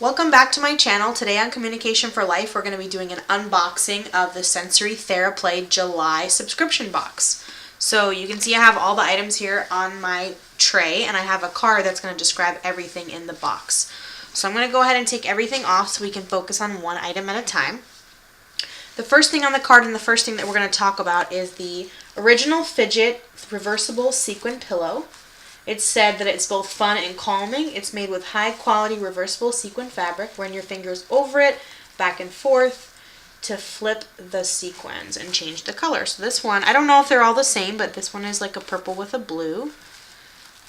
Welcome back to my channel. Today on Communication for Life, we're going to be doing an unboxing of the Sensory TheraPLAY July subscription box. So you can see I have all the items here on my tray, and I have a card that's going to describe everything in the box. So I'm going to go ahead and take everything off so we can focus on one item at a time. The first thing on the card and the first thing that we're going to talk about is the original fidget reversible sequin pillow. It said that it's both fun and calming. It's made with high quality reversible sequin fabric. Run your fingers over it, back and forth to flip the sequins and change the color. So this one, I don't know if they're all the same, but this one is like a purple with a blue.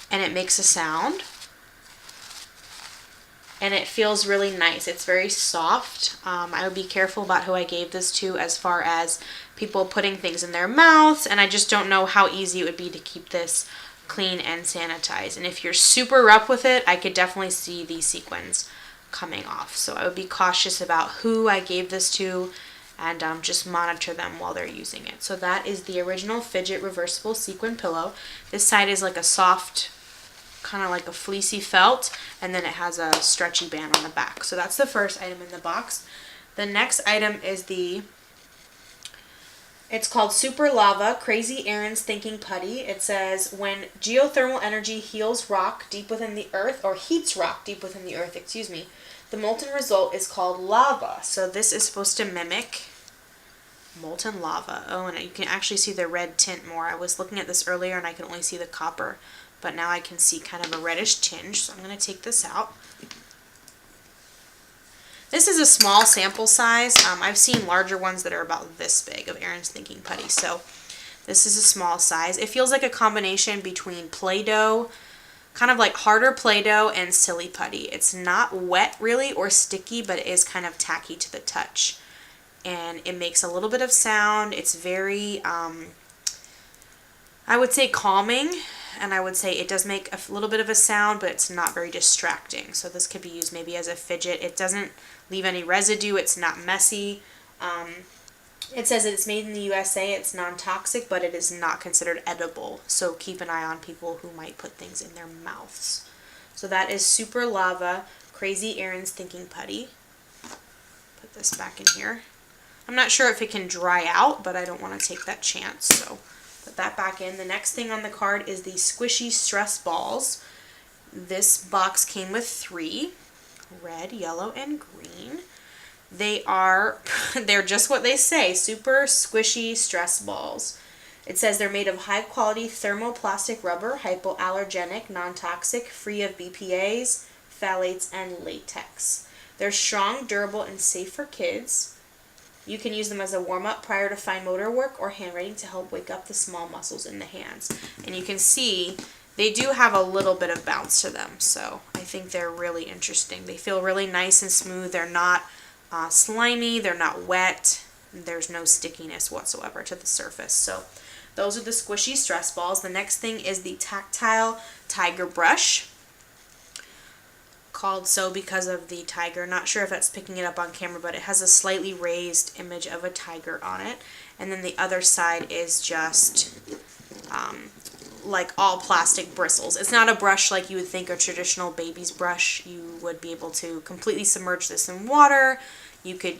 And it makes a sound. And it feels really nice. It's very soft. I would be careful about who I gave this to as far as people putting things in their mouths. And I just don't know how easy it would be to keep this clean and sanitize. And if you're super rough with it, I could definitely see these sequins coming off. So I would be cautious about who I gave this to and just monitor them while they're using it. So that is the original fidget reversible sequin pillow. This side is like a soft, kind of like a fleecy felt, and then it has a stretchy band on the back. So that's the first item in the box. The next item is it's called Super Lava Crazy Aaron's Thinking Putty. It says, when geothermal energy heals rock deep within the earth, or heats rock deep within the earth, the molten result is called lava. So this is supposed to mimic molten lava. Oh, and you can actually see the red tint more. I was looking at this earlier and I could only see the copper, but now I can see kind of a reddish tinge. So I'm going to take this out. This is a small sample size. I've seen larger ones that are about this big of Aaron's Thinking Putty. So this is a small size. It feels like a combination between Play-Doh, kind of like harder Play-Doh, and Silly Putty. It's not wet really or sticky, but it is kind of tacky to the touch. And it makes a little bit of sound. It's very, I would say calming. And I would say it does make a little bit of a sound, but it's not very distracting. So this could be used maybe as a fidget. It doesn't leave any residue. It's not messy. It says that it's made in the USA. It's non-toxic, but it is not considered edible. So keep an eye on people who might put things in their mouths. So that is Super Lava Crazy Aaron's Thinking Putty. Put this back in here. I'm not sure if it can dry out, but I don't want to take that chance. So put that back in. The next thing on the card is the Squishy Stress Balls. This box came with 3, red, yellow, and green. They're just what they say, super squishy stress balls. It says they're made of high quality thermoplastic rubber, hypoallergenic, non-toxic, free of BPAs, phthalates, and latex. They're strong, durable, and safe for kids. You can use them as a warm-up prior to fine motor work or handwriting to help wake up the small muscles in the hands. And you can see they do have a little bit of bounce to them, so I think they're really interesting. They feel really nice and smooth. They're not slimy, they're not wet, there's no stickiness whatsoever to the surface. So those are the Squishy Stress Balls. The next thing is the Tactile Tiger Brush, called so because of the tiger. Not sure if that's picking it up on camera, but it has a slightly raised image of a tiger on it. And then the other side is just like all plastic bristles. It's not a brush like you would think a traditional baby's brush. You would be able to completely submerge this in water. You could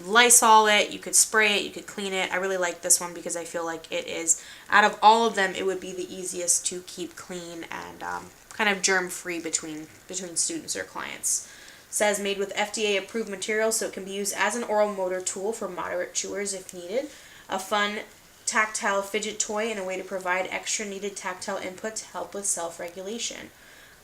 Lysol it, you could spray it, you could clean it. I really like this one because I feel like it is, out of all of them, it would be the easiest to keep clean and kind of germ-free between students or clients. It says made with FDA-approved materials, so it can be used as an oral motor tool for moderate chewers if needed. A fun tactile fidget toy and a way to provide extra needed tactile input to help with self-regulation.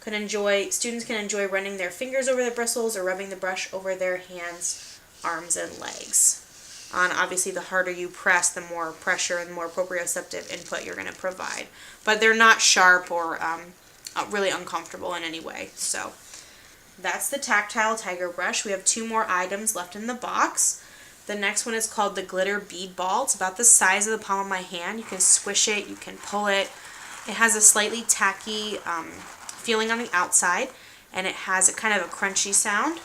Students can enjoy running their fingers over the bristles or rubbing the brush over their hands, arms, and legs. And obviously the harder you press, the more pressure and the more proprioceptive input you're going to provide. But they're not sharp or really uncomfortable in any way. So that's the Tactile Tiger Brush. We have 2 more items left in the box. The next one is called the Glitter Bead Ball. It's about the size of the palm of my hand. You can squish it, you can pull it. It has a slightly tacky feeling on the outside, and it has a kind of a crunchy sound.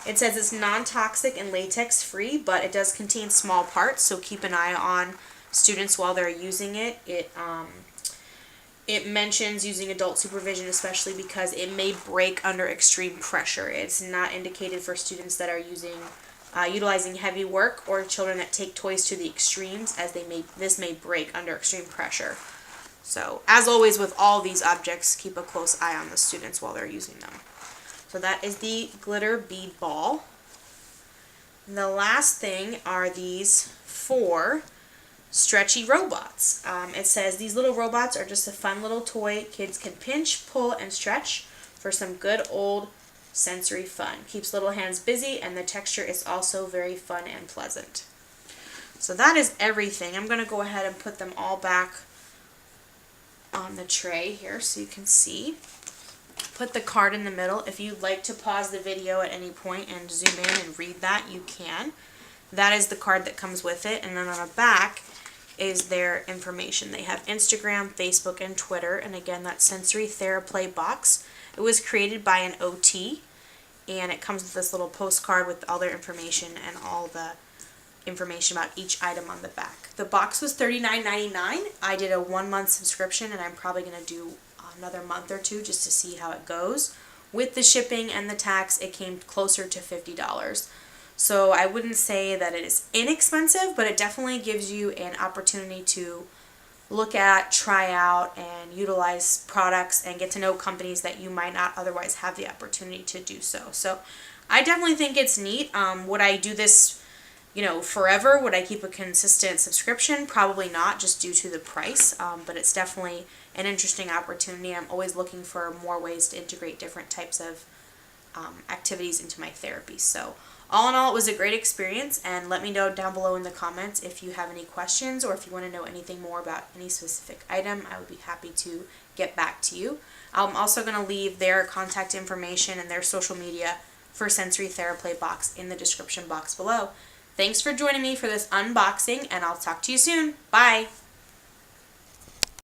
It says it's non-toxic and latex free, but it does contain small parts, so keep an eye on students while they're using it. it mentions using adult supervision, especially because it may break under extreme pressure. It's not indicated for students that are utilizing heavy work or children that take toys to the extremes, as this may break under extreme pressure. So, as always with all these objects, keep a close eye on the students while they're using them. So that is the glitter bead ball. And the last thing are these 4 stretchy robots. It says these little robots are just a fun little toy kids can pinch, pull, and stretch for some good old sensory fun. Keeps little hands busy, and the texture is also very fun and pleasant. So that is everything. I'm going to go ahead and put them all back on the tray here so you can see. Put the card in the middle. If you'd like to pause the video at any point and zoom in and read that, you can. That is the card that comes with it, and then on the back is their information. They have Instagram, Facebook, and Twitter, and again, that's Sensory TheraPLAY box. It was created by an OT, and it comes with this little postcard with all their information and all the information about each item on the back. The box was $39.99. I did a 1-month subscription, and I'm probably going to do another month or 2 just to see how it goes. With the shipping and the tax, it came closer to $50. So I wouldn't say that it is inexpensive, but it definitely gives you an opportunity to look at, try out, and utilize products and get to know companies that you might not otherwise have the opportunity to do so. So I definitely think it's neat. Would I do this, forever? Would I keep a consistent subscription? Probably not, just due to the price, but it's definitely an interesting opportunity. I'm always looking for more ways to integrate different types of activities into my therapy. So all in all, it was a great experience, and let me know down below in the comments if you have any questions or if you want to know anything more about any specific item. I would be happy to get back to you. I'm also going to leave their contact information and their social media for Sensory TheraPLAY box in the description box below. Thanks for joining me for this unboxing, and I'll talk to you soon. Bye!